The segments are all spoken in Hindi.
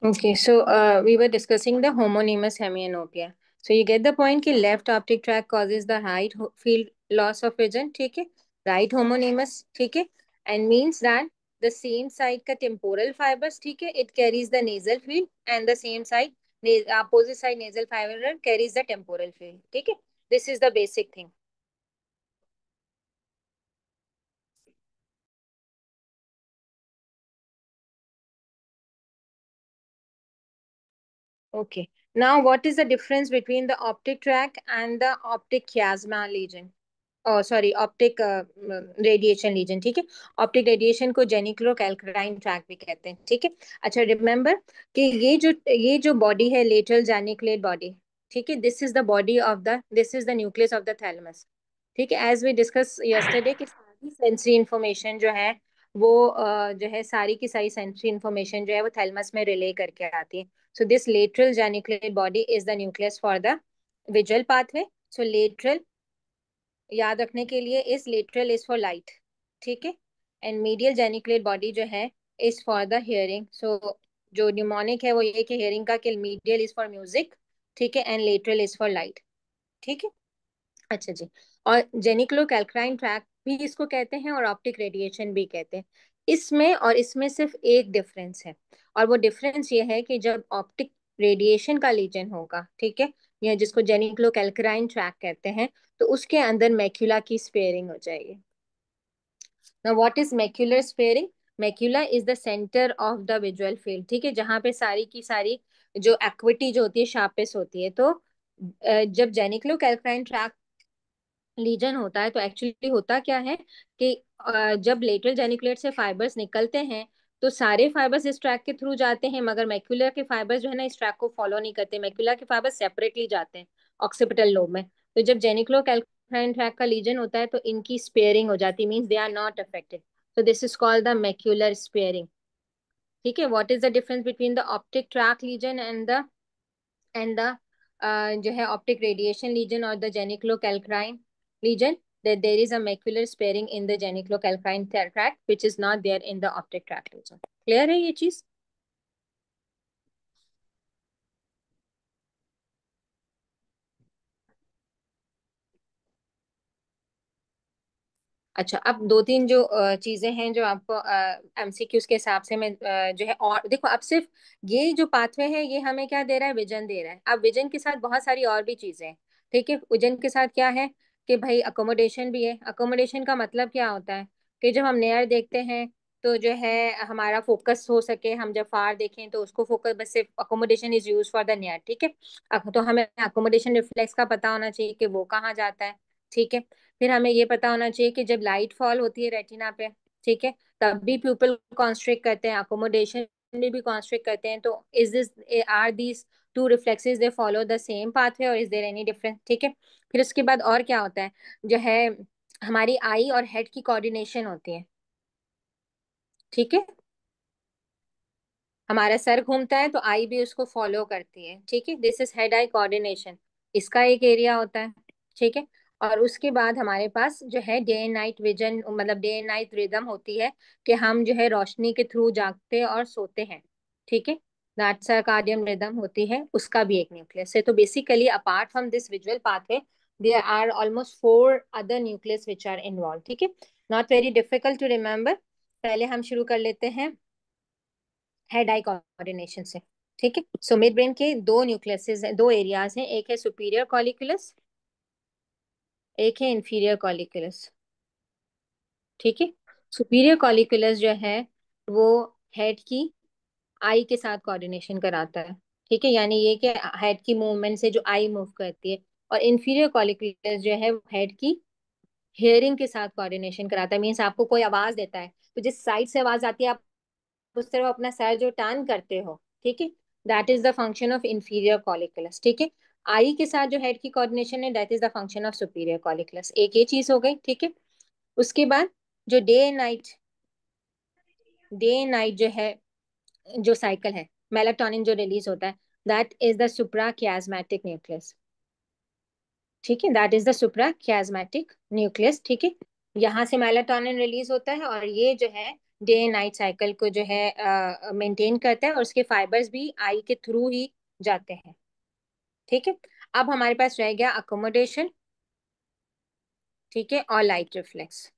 Okay, so we were discussing the homonymous hemianopia. So you get the point कि left optic tract causes the field loss of vision, ठीक है? Right homonymous, ठीक है? And means that the same side का temporal fibers, ठीक है? It carries the nasal field and the same side, opposite side nasal fiber carries the temporal field, ठीक है? This is the basic thing. Okay. Now, what is the difference between the optic tract and the optic chiasma lesion? Sorry optic radiation lesion, ठीक है? ऑप्टिक रेडिएशन को जेनिक्लोकैल्क्राइन ट्रैक भी कहते हैं, ठीक है? अच्छा, रिमेम्बर कि ये जो बॉडी है लेटरल जेनिकुलेट बॉडी, ठीक है? This is the nucleus of the thalamus, ठीक है? एज वी डिस्कस यस्टरडे कि सारी सेंसरी इंफॉर्मेशन जो है वो जो है सारी की सारी सेंसरी इंफॉर्मेशन जो है वो थैलेमस में रिले करके आती है. So this lateral geniculate body is the nucleus for the visual pathway. So lateral याद रखने के लिए इस लेटरल इज फॉर लाइट, ठीक है? एंड मीडियल जेनिकुलेट बॉडी जो है इज फॉर द हियरिंग. सो जो न्यूमोनिक है वो ये कि हियरिंग का कि मीडियल इज फॉर म्यूजिक, ठीक है? And lateral is for light, ठीक है? अच्छा जी. और जेनिक्लो कैल्क्राइन ट्रैक भी इसको कहते हैं और ऑप्टिक रेडिएशन भी कहते हैं. इसमें और इसमें सिर्फ एक डिफरेंस है, और वो डिफरेंस ये है कि जब ऑप्टिक रेडिएशन का लीजन होगा, ठीक है, या जिसको जेनिक्लो कैल्क्राइन ट्रैक कहते हैं, तो उसके अंदर मैक्यूला की स्पेयरिंग हो जाएगी. Now what is macular sparing? Macula is the centre of the visual field, ठीक है, जहां पे सारी की सारी जो एक्विटी जो होती है शार्पेस्ट होती है. तो जब जेनिक्लो कैल्क्राइन ट्रैक लीजन होता है तो एक्चुअली होता क्या है कि जब लेटरल जेनिकुलेट से फाइबर्स निकलते हैं तो सारे फाइबर्स इस ट्रैक के थ्रू जाते हैं, मगर मैक्यूलर के फाइबर्स जो है ना इस ट्रैक को फॉलो नहीं करते. मैक्यूलर के फाइबर्स सेपरेटली जाते हैं ऑक्सीपिटल लोब में. तो जब जेनिकुलो कैल्क्राइन ट्रैक का लीजन होता है तो इनकी स्पेयरिंग हो जाती है, means they are not affected. so this is called the macular sparing. ठीक है? What is the difference between the optic tract lesion and the जो है ऑप्टिक रेडिएशन लीजन और the geniculocalcarine lesion? that there is a macular sparing in the geniclocalcine tract which is not there in the optic tract lesion. Clear है ये चीज? अच्छा, अब दो तीन जो चीजें हैं जो आपको एमसीक्यूज के हिसाब से मैं जो है, और देखो अब सिर्फ ये जो पाथवे है ये हमें क्या दे रहा है? विजन दे रहा है. अब विजन के साथ बहुत सारी और भी चीजें हैं, ठीक है? विजन के साथ क्या है कि भाई अकोमोडेशन भी है. अकोमोडेशन का मतलब क्या होता है कि जब हम नेयर देखते हैं तो जो है हमारा फोकस हो सके, हम जब फार देखें तो उसको फोकस, बस सिर्फ accommodation is use for the near, ठीक है? तो हमें अकोमोडेशन रिफ्लेक्स का पता होना चाहिए कि वो कहाँ जाता है, ठीक है? फिर हमें ये पता होना चाहिए कि जब लाइट फॉल होती है रेटिना पे, ठीक है, तब भी प्यूपिल कॉन्स्ट्रिक्ट करते हैं, अकोमोडेशन में भी कॉन्स्ट्रिक्ट करते हैं. तो is this are these two reflexes they follow the same pathway और इज देयर एनी डिफरेंस, ठीक है? फिर उसके बाद और क्या होता है जो है, हमारी आई और हेड की कोऑर्डिनेशन होती है, ठीक है? हमारा सर घूमता है तो आई भी उसको फॉलो करती है, ठीक है? This is head eye coordination. इसका एक एरिया होता है, ठीक है? और उसके बाद हमारे पास जो है डे एंड नाइट विजन, मतलब डे एंड नाइट रिदम होती है कि हम जो है रोशनी के थ्रू जागते और सोते हैं, ठीक है? दैट सर्काडियन रिदम होती है, उसका भी एक न्यूक्लियस है. तो basically apart from this visual pathway there are almost four other nucleus which are involve, ठीक है? Not very difficult to remember. पहले हम शुरू कर लेते हैं हेड आई कोऑर्डिनेशन से, ठीक है? सो मिड ब्रेन के दो न्यूक्लियसेस हैं, दो एरियाज हैं. एक है सुपीरियर कॉलिकुलस, एक है इंफीरियर कॉलिकुलस, ठीक है? सुपीरियर कॉलिकुलस जो है वो हेड की आई के साथ कोऑर्डिनेशन कराता है, ठीक है? यानी ये कि हेड की मूवमेंट से जो आई मूव करती है. और इंफीरियर कॉलिकुलस जो है वो हेड की हियरिंग के साथ कोऑर्डिनेशन कराता है. मीन्स आपको कोई आवाज देता है तो जिस साइड से आवाज आती है आप उस तरफ अपना सर जो टर्न करते हो, ठीक है? That is the function of inferior colliculus, ठीक है? आई के साथ जो हेड की कोऑर्डिनेशन है that is the function of superior colliculus. एक ये चीज हो गई, ठीक है? उसके बाद जो डे नाइट जो है, जो साइकिल है, मेलाटोनिन जो रिलीज होता है, that is the supra chiasmatic nucleus, ठीक है? That is the supra chiasmatic nucleus, ठीक है? यहाँ से मेलाटोनिन रिलीज होता है और ये जो है डे नाइट साइकिल को जो है मेंटेन करता है, और उसके फाइबर्स भी आई के थ्रू ही जाते हैं। ठीक है। अब हमारे पास रह गया अकोमोडेशन, ठीक है, और लाइट रिफ्लेक्स।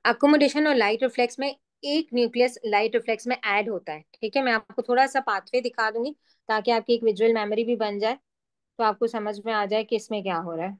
अकोमोडेशन और लाइट रिफ्लेक्स में एक न्यूक्लियस लाइट रिफ्लेक्स में ऐड होता है। ठीक है, मैं आपको थोड़ा सा पाथवे दिखा दूंगी ताकि आपकी एक विजुअल मेमोरी भी बन जाए, तो आपको समझ में आ जाए कि इसमें क्या हो रहा है।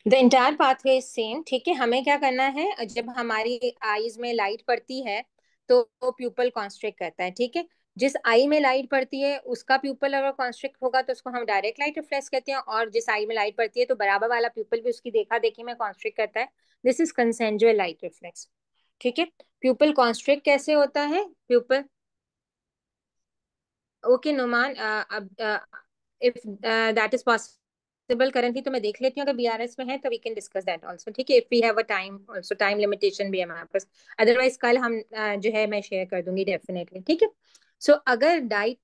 The entire pathway is same. ठीक है, हमें क्या करना है, जब हमारी आईज में लाइट पड़ती है तो प्यूपल कॉन्स्ट्रिक्ट करता है। ठीक है, जिस आई में लाइट पड़ती है उसका प्यूपल अगर कॉन्स्ट्रिक्ट होगा तो उसको हम डायरेक्ट लाइट रिफ्लेक्स कहते हैं, और जिस आई में लाइट पड़ती है तो बराबर वाला प्यूपल भी उसकी देखा देखी में कॉन्स्ट्रिक्ट करता है। This is consensual light reflex. ठीक है, प्यूपल कॉन्स्ट्रिक्ट कैसे होता है? प्यूपल, ओके नुमान, अब if that is possible currently तो मैं देख लेती हूँ, अगर बीआरएस में है तो we can discuss that also. ठीक है, if we have a time also, time limitation भी है हमारे पास। अदरवाइज कल हम जो है मैं शेयर कर दूंगी डेफिनेटली। ठीक है। सो अगर डाइट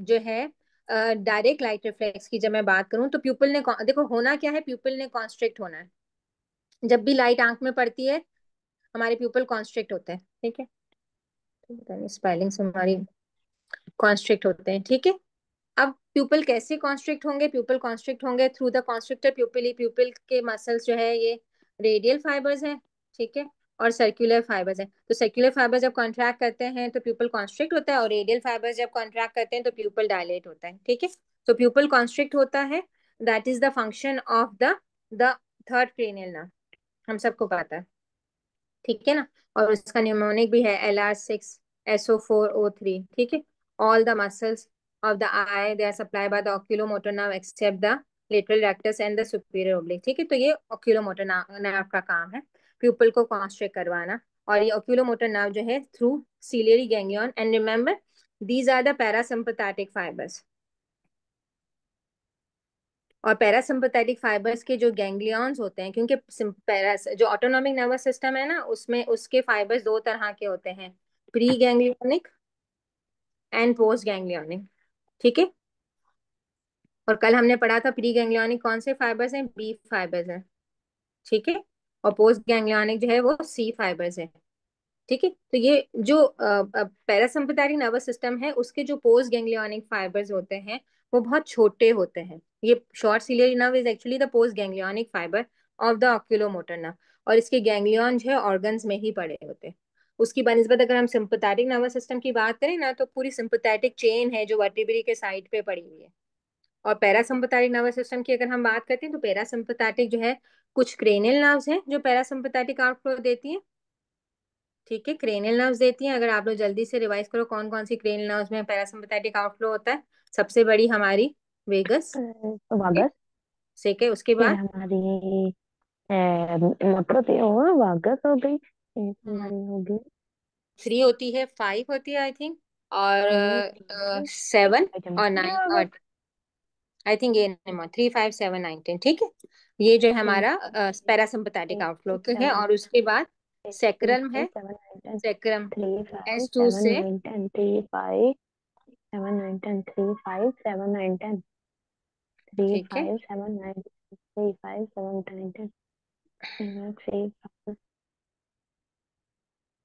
जो है डायरेक्ट लाइट रिफ्लेक्स की जब मैं बात करूं तो प्यूपल ने देखो होना क्या है, प्यूपल ने कॉन्स्ट्रिक्ट होना है। जब भी लाइट आंख में पड़ती है हमारे प्यूपल कॉन्स्ट्रिक्ट होते हैं। ठीक है, स्पेलिंग से हमारी कॉन्स्ट्रिक्ट होते हैं। ठीक है, अब प्यूपल कैसे कॉन्स्ट्रिक्ट होंगे? प्यूपल कॉन्स्ट्रिक्ट होंगे थ्रू द कॉन्स्ट्रिक्टर प्यूपिली। प्यूपिल के मसल्स जो है ये रेडियल फाइबर्स हैं, ठीक है, और सर्कुलर फाइबर्स हैं। तो सर्कुलर फाइबर जब कॉन्ट्रैक्ट करते हैं तो प्यूपल कॉन्स्ट्रिक्ट होता है, और रेडियल फाइबर्स जब कॉन्ट्रैक्ट करते हैं तो प्यूपल डायलेट होता है। ठीक है, तो प्यूपल कॉन्स्ट्रिक्ट होता है, that is the function of the third cranial nerve, हम सबको पता है। ठीक है ना, और उसका न्यूमोनिक भी है LR6SO4O3। ठीक है, all the muscles of the eye they are supply by the oculomotor nerve except the lateral rectus and the superior oblique. ठीक है, तो ये oculomotor nerve का काम है प्यूपल को कॉन्स्ट्रिक्ट करवाना। और ये oculomotor nerve जो है through ciliary ganglion, and remember these are the parasympathetic fibres. और पैरासिम्पथेटिक फाइबर्स के जो गैंग्लियंस होते हैं, क्योंकि जो ऑटोनॉमिक नर्वस सिस्टम है ना उसमें उसके फाइबर्स दो तरह के होते हैं, pre ganglionic and post ganglionic. ठीक है, और कल हमने पढ़ा था प्री गैंग्लियोनिक कौन से फाइबर्स हैं? बी फाइबर्स हैं। ठीक है, और पोस्ट गैंग्लियोनिक जो है वो सी फाइबर्स है। ठीक है, तो ये जो पैरासिम्पथेटिक नर्वस सिस्टम है उसके जो पोस्ट गैंग्लियोनिक फाइबर्स होते हैं वो बहुत छोटे होते हैं। ये short ciliary nerve is actually the post ganglionic fibre of the oculomotor nerve, और इसके गैंग्लियन जो है ऑर्गन्स में ही पड़े होते हैं। उसकी बनिस्बत अगर हम सिंपथेटिक नर्वस सिस्टम की बात करें ना तो पूरी सिंपथेटिक चेन है जो वर्टिब्री के साइड पे पड़ी हुई है। और पैरासिम्पथेटिक नर्वस सिस्टम की अगर हम बात करते हैं तो पैरासिम्पथेटिक जो है कुछ क्रेनियल नर्व्स हैं जो पैरासिम्पथेटिक आउटफ्लो देती है। ठीक है, क्रेनियल नर्व्स देती हैं। अगर आप लोग जल्दी से रिवाइज करो कौन कौन सी क्रेनियल नर्व्स में पैरासिम्पथेटिक आउटफ्लो होता है। सबसे बड़ी हमारी वेगस, तो वागस, ठीक है, उसके फिर बाद हमारी मोटर थी वो वागस हो गई, एक हमारी होगी 3 होती है, 5 होती है आई थिंक, और फोर थी, 7 और जमती है 9, वागस। और आई थिंक ये नंबर 3, 5, 7, 9, 10। ठीक है, ये जो है थ्री हमारा पैरासिम्पथेटिक आउटफ्लो है। और उसके बाद सेक्रम है, 5 7 9 10, सेक्रम 3 5 S2 7 से, 9 10, 3 5 7 9 10, 3 5 7 9 10, थ्री ठीक है, फाइव सेवन नाइन 3 5 7 9 10, 3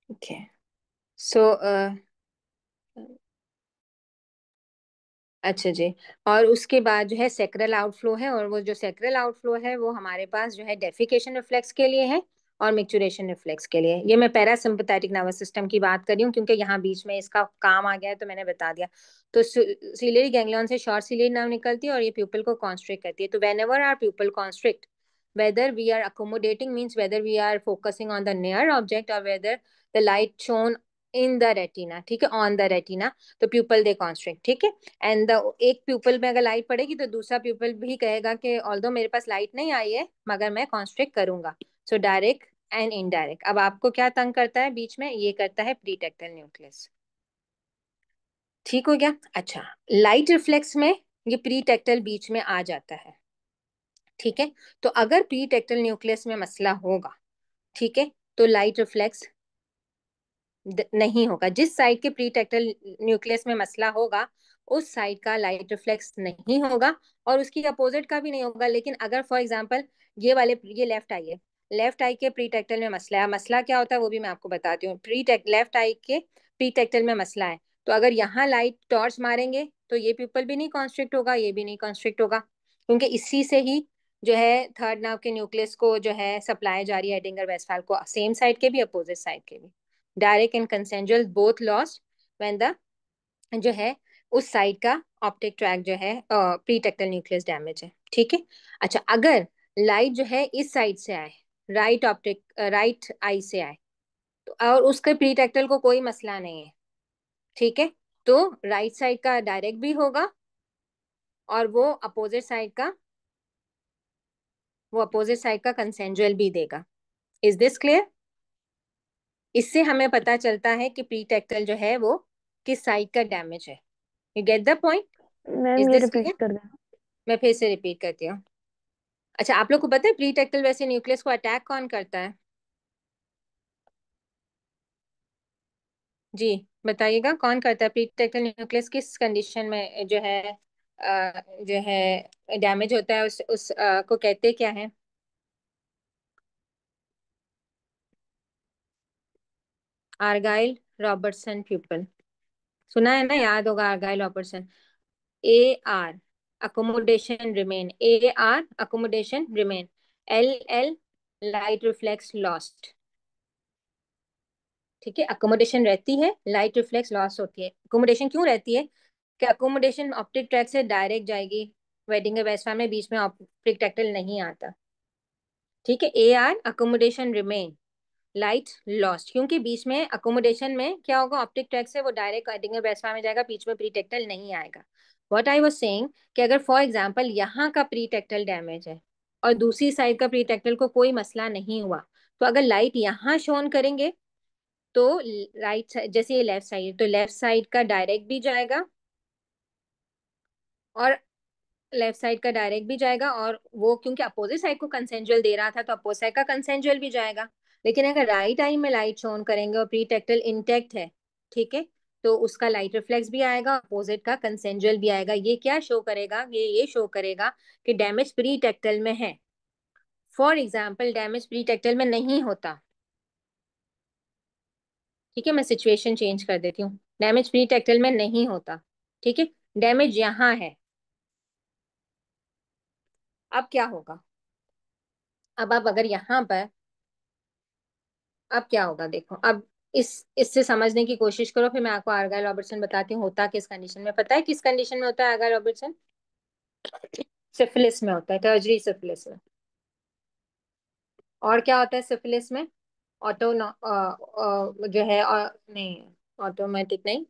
ठीक है। सो अच्छा जी, और उसके बाद जो है सेक्रल आउटफ्लो है, और वो जो सेक्रल आउटफ्लो है वो हमारे पास जो है डेफिकेशन रिफ्लेक्स के लिए है और मिक्चुरेशन रिफ्लेक्स के लिए। ये मैं पैरासिम्पथेटिक नर्वस सिस्टम की बात कर रही हूँ क्योंकि यहाँ बीच में इसका काम आ गया है तो मैंने बता दिया। तो सीलियरी गैंग्लियन से शॉर्ट सीलियरी नर्व निकलती है और ये प्यूपल को कॉन्स्ट्रिक्ट करती है। तो whenever our pupil constrict, whether we are accommodating means whether we are focusing on the near object or whether the light shown in the retina, ठीक है, on the retina, तो pupil दे constrict। ठीक है, एंड एक प्यूपल में अगर लाइट पड़ेगी तो दूसरा प्यूपल भी कहेगा कि ऑल्दो मेरे पास लाइट नहीं आई है मगर मैं कॉन्स्ट्रिक्ट करूंगा। So direct and indirect. अब आपको क्या तंग करता है बीच में? ये करता है प्रीटेक्टल न्यूक्लियस। ठीक हो गया। अच्छा, लाइट रिफ्लेक्स में ये प्री टेक्टल बीच में आ जाता है। ठीक है, तो अगर प्री टेक्टल न्यूक्लियस में मसला होगा, ठीक है, तो लाइट रिफ्लेक्स नहीं होगा। जिस साइड के प्रीटेक्टल न्यूक्लियस में मसला होगा उस साइड का लाइट रिफ्लेक्स नहीं होगा, और उसकी अपोजिट का भी नहीं होगा। लेकिन अगर फॉर एग्जांपल ये लेफ्ट आई है, लेफ्ट आई के प्रीटेक्टल में मसला है, मसला क्या होता है वो भी मैं आपको बताती हूँ। लेफ्ट आई के प्रीटेक्टल में मसला है, तो अगर यहाँ लाइट टॉर्च मारेंगे तो ये प्यूपल भी नहीं कॉन्स्ट्रिक्ट होगा, ये भी नहीं कॉन्स्ट्रिक्ट होगा, क्योंकि इसी से ही जो है थर्ड नर्व के न्यूक्लियस को जो है सप्लाई जा रही है एडिंगर वेस्टफाल को, सेम साइड के भी अपोजिट साइड के भी। Direct and consensual both lost when the जो है उस साइड का ऑप्टिक ट्रैक जो है प्रीटेक्टल न्यूक्लियस डैमेज है। ठीक है। अच्छा, अगर लाइट जो है इस साइड से आए, राइट आई से आए, तो और उसके प्रीटेक्टल को कोई मसला नहीं है, ठीक है, तो राइट साइड का डायरेक्ट भी होगा और वो अपोजिट साइड का कंसेंजुअल भी देगा। Is this clear? इससे हमें पता चलता है कि प्रीटेक्टल जो है वो किस साइड का डैमेज है। You get the point? Is ma'am ये दिस रिपीट क्लियर? कर दें। मैं फिर से रिपीट करती हूँ। अच्छा, आप लोग को पता है प्रीटेक्टल वैसे न्यूक्लियस को अटैक कौन करता है? जी, बताइएगा कौन करता है प्रीटेक्टल न्यूक्लियस, किस कंडीशन में जो है डैमेज होता है, को कहते क्या है? आर्गाइल रॉबर्टसन प्यूपल, सुना है ना, याद होगा Argyll Robertson. A R accommodation remain, A R accommodation remain, L L light reflex lost. ठीक है, अकोमोडेशन रहती है, लाइट रिफ्लेक्स लॉस होती है। अकोमोडेशन क्यों रहती है? कि अकोमोडेशन ऑप्टिक ट्रैक से डायरेक्ट जाएगी वेडिंग वेस्टफा में, बीच में ऑप्टिक ट्रैक्टल नहीं आता। ठीक है, ए R accommodation remain, light lost, क्योंकि बीच में अकोमोडेशन में क्या होगा, ऑप्टिक ट्रैक से वो डायरेक्ट वेडिंग वेस्टफा में जाएगा, बीच में प्रीटेक्टल नहीं आएगा। व्हाट आई वाज सेइंग कि अगर फॉर एग्जांपल यहाँ का प्रीटेक्टल डैमेज है और दूसरी साइड का प्रीटेक्टल को कोई मसला नहीं हुआ, तो अगर लाइट यहाँ शोन करेंगे तो राइट साइड, जैसे ये लेफ्ट साइड, तो लेफ्ट साइड का डायरेक्ट भी जाएगा और लेफ्ट साइड का डायरेक्ट भी जाएगा, और वो क्योंकि अपोजिट साइड को कंसेंजुअल दे रहा था तो अपोजिट साइड का कंसेंजुअल भी जाएगा। लेकिन अगर राइट आई में लाइट शोन करेंगे और प्रीटेक्टल इंटेक्ट है, ठीक है, तो उसका लाइट रिफ्लेक्स भी आएगा, अपोजिट का कंसेंजुअल भी आएगा। ये क्या शो करेगा, ये शो करेगा कि डैमेज प्रीटेक्टल में है। फॉर एग्जाम्पल डैमेज प्रीटेक्टल में नहीं होता, ठीक है, मैं सिचुएशन चेंज कर देती हूँ, डैमेज प्रीटेक्टल में नहीं होता, ठीक है, डैमेज यहाँ है। अब क्या होगा? अब आप अगर यहाँ पर, अब क्या होगा देखो, अब इससे समझने की कोशिश करो, फिर मैं आपको आर्गाइल रॉबर्टसन बताती हूँ होता किस कंडीशन में। पता है किस कंडीशन में होता है आर्गाइल रॉबर्टसन? सिफिलिस में होता है, टर्जरी सिफिलिस में। और क्या होता है सिफिलिस में? ऑटो जो है नहीं, ऑटोमेटिक नहीं,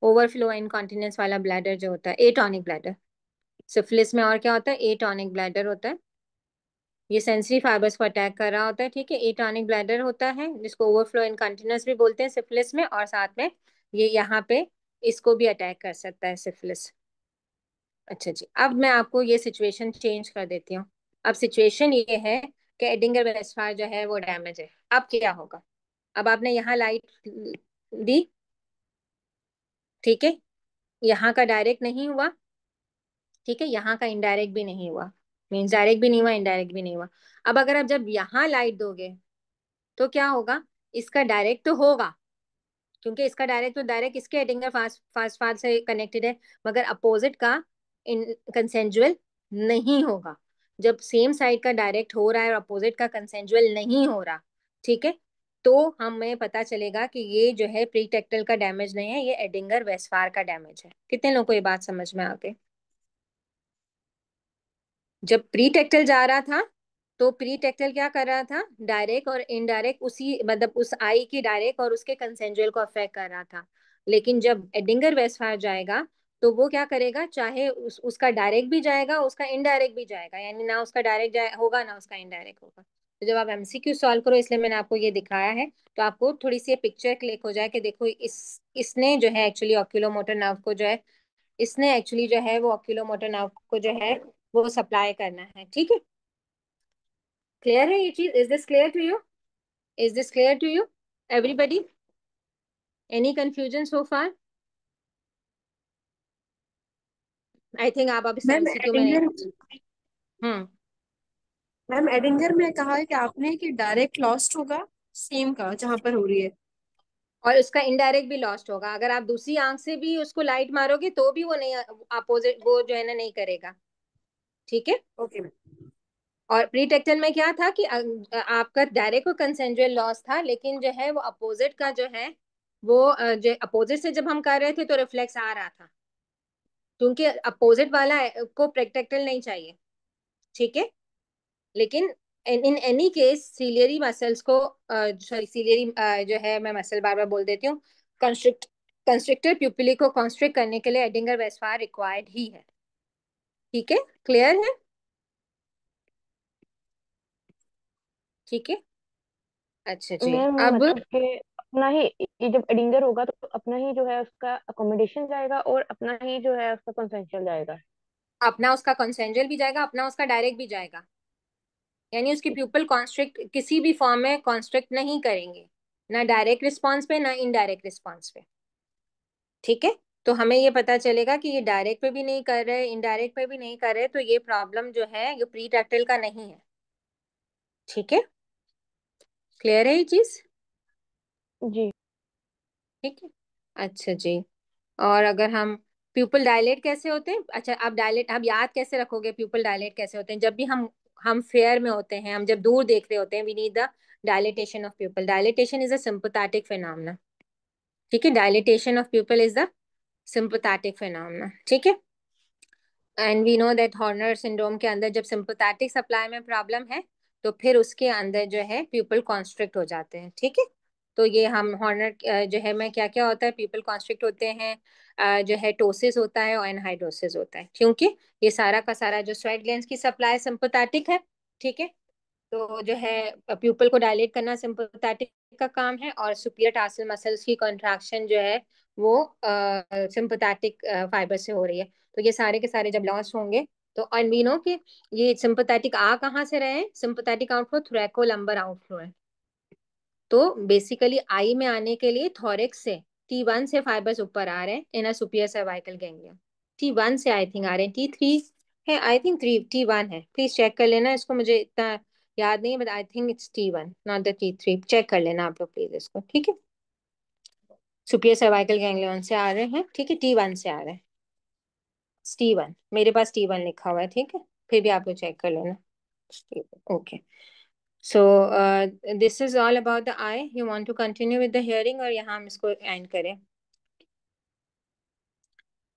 ओवरफ्लो इनकॉन्टिनेंस वाला ब्लैडर जो होता है, एटॉनिक ब्लैडर। सिफिलिस में और क्या होता है? एटॉनिक ब्लैडर होता है। ये सेंसरी फाइबर्स को अटैक कर रहा होता है, ठीक है, एटॉनिक ब्लैडर होता है, जिसको ओवरफ्लो इनकॉन्टिनेंस भी बोलते हैं सिफिलिस में, और साथ में ये यहाँ पे इसको भी अटैक कर सकता है सिफिलिस। अच्छा जी, अब मैं आपको ये सिचुएशन चेंज कर देती हूँ। अब सिचुएशन ये है कि एडिंगर वेस्टफायर जो है वो डैमेज है। अब क्या होगा? अब आपने यहाँ लाइट दी, ठीक है, यहाँ का डायरेक्ट नहीं हुआ, ठीक है, यहाँ का इनडायरेक्ट भी नहीं हुआ, मीन्स डायरेक्ट भी नहीं हुआ, इनडायरेक्ट भी नहीं हुआ। अब अगर आप जब यहाँ लाइट दोगे तो क्या होगा? इसका डायरेक्ट तो होगा, क्योंकि इसका डायरेक्ट तो डायरेक्ट इसके एडिंगर फास्ट फास्ट फास्ट से कनेक्टेड है, मगर अपोजिट का इन कंसेंजुअल नहीं होगा। जब सेम साइड का डायरेक्ट हो रहा है और अपोजिट का कंसेंजुअल नहीं हो रहा, ठीक है, तो हमें पता चलेगा कि ये जो है प्रीटेक्टल का डैमेज नहीं है, ये एडिंगर वेस्फार का डैमेज है। कितने लोगों को ये बात समझ में आ गई? जब प्रीटेक्टल जा रहा था तो प्रीटेक्टल क्या कर रहा था, डायरेक्ट और इनडायरेक्ट उसी मतलब उस आई की डायरेक्ट और उसके कंसेंजुअल को अफेक्ट कर रहा था। लेकिन जब एडिंगर वेस्टफायर जाएगा तो वो क्या करेगा, चाहे उसका डायरेक्ट भी जाएगा, उसका इनडायरेक्ट भी जाएगा, यानी ना उसका डायरेक्ट होगा ना उसका इनडायरेक्ट होगा। तो जब आप एमसीक्यू सॉल्व करो, इसलिए मैंने आपको ये दिखाया है, तो आपको थोड़ी सी पिक्चर क्लिक हो जाए कि देखो इसने जो है एक्चुअली ऑक्यूलोमोटर नर्व को जो है, इसने एक्चुअली जो है वो ऑक्यूलोमोटर नर्व को जो है वो सप्लाई करना है। ठीक है, क्लियर है ये चीज? Is this clear to you? Is this clear to you everybody? Any confusion so far? I think आप अब इस मैम एमसीक्यू में नहीं। एडिंगर हम्म। मैम एडिंगर में कहा है कि आपने कि डायरेक्ट लॉस्ट होगा सेम का जहां पर हो रही है। और उसका इनडायरेक्ट भी लॉस्ट होगा, अगर आप दूसरी आंख से भी उसको लाइट मारोगे तो भी वो नहीं, अपोजिट वो जो है ना नहीं करेगा। ठीक है। Okay ma'am. और प्रीटेक्टल में क्या था कि आपका डायरेक्ट और कंसेंजुअल लॉस था, लेकिन जो है वो अपोजिट का जो है वो जो अपोजिट से जब हम कर रहे थे तो रिफ्लेक्स आ रहा था, क्योंकि अपोजिट वाला को प्रीटेक्टल नहीं चाहिए। ठीक है। लेकिन in any case ciliary muscles को, सॉरी सीलियरी जो है, मैं मसल बार बार बोल देती हूँ, कंस्ट्रिक्ट कंस्ट्रिक्टर प्यूपिली को कॉन्स्ट्रिक्ट करने के लिए एडिंगर वेस्फायर रिक्वायर्ड ही है। ठीक है, क्लियर है? ठीक है। अच्छा जी। मैम अब मतलब कि अपना ही, ये जब एडिंगर होगा तो अपना ही जो है उसका अकोमोडेशन जाएगा और अपना ही जो है उसका कंसेंशल जाएगा। अपना उसका कंसेंजुअल भी जाएगा, अपना उसका डायरेक्ट भी जाएगा, यानी उसकी प्यूपल कॉन्स्ट्रिक्ट किसी भी फॉर्म में कॉन्स्ट्रिक्ट नहीं करेंगे, ना डायरेक्ट रिस्पॉन्स पे ना इनडायरेक्ट रिस्पॉन्स पे। ठीक है। तो हमें ये पता चलेगा कि ये डायरेक्ट पे भी नहीं कर रहे, इनडायरेक्ट पे भी नहीं कर रहे, तो ये प्रॉब्लम जो है ये प्री टैक्टिल का नहीं है। ठीक है, क्लियर है ये चीज? जी। ठीक है। अच्छा जी। और अगर हम प्यूपल डायलेट कैसे होते हैं, अच्छा आप डायलेट, आप याद कैसे रखोगे प्यूपल डायलेट कैसे होते हैं? जब भी हम फेयर में होते हैं, हम जब दूर देख रहे होते हैं, we need the dilatation of pupil. Dilatation is a sympathetic phenomena. ठीक है, dilatation of pupil is the sympathetic phenomena. ठीक है। And we know that Horner syndrome के अंदर जब सिंपैथेटिक सप्लाई में प्रॉब्लम है, तो फिर उसके अंदर जो है पीपल कॉन्स्ट्रिक्ट हो जाते हैं। ठीक है। तो ये हम हॉर्नर जो है में क्या क्या होता है, पीपल कॉन्स्ट्रिक्ट होते हैं, जो है टोसिस होता है और एनहाइड्रोसिस होता है, क्योंकि ये सारा का सारा जो स्वेट ग्लैंड्स की सप्लाई सिंपैथेटिक है। ठीक है। तो जो है प्यूपल को डायलेट करना सिंपैथेटिक का काम है, और सुपीरियर टार्सल मसल्स की कॉन्ट्रैक्शन जो है वो सिंपैथेटिक फाइबर से हो रही है। तो ये सारे के सारे जब लॉस होंगे, तो और वी नो कि ये सिंपैथेटिक आ कहाँ से रहे हैं, सिंपैथेटिक आउटफ्लो थोरैको लंबर आउटफ्लो है। तो बेसिकली आई में आने के लिए थोरिक्स से T1 से फाइबर्स ऊपर आ रहे हैं in a superior cervical ganglion. T1 से आई थिंक आ रहे हैं, T3 है, आई थिंक T1 है, प्लीज चेक कर लेना इसको, मुझे इतना याद नहीं है, but I think it's T1 not the T3। Check कर लेना आप लोग प्लीज इसको। ठीक है, सुपीरियर सर्वाइकल गैंग्लियन से आ रहे हैं। ठीक है, T1 से आ रहे हैं। T1, मेरे पास T1 लिखा हुआ है। ठीक है, फिर भी आप लोग चेक कर लेना। Okay. So this is all about the eye. You want to continue with the hearing, और यहाँ हम इसको एंड करें?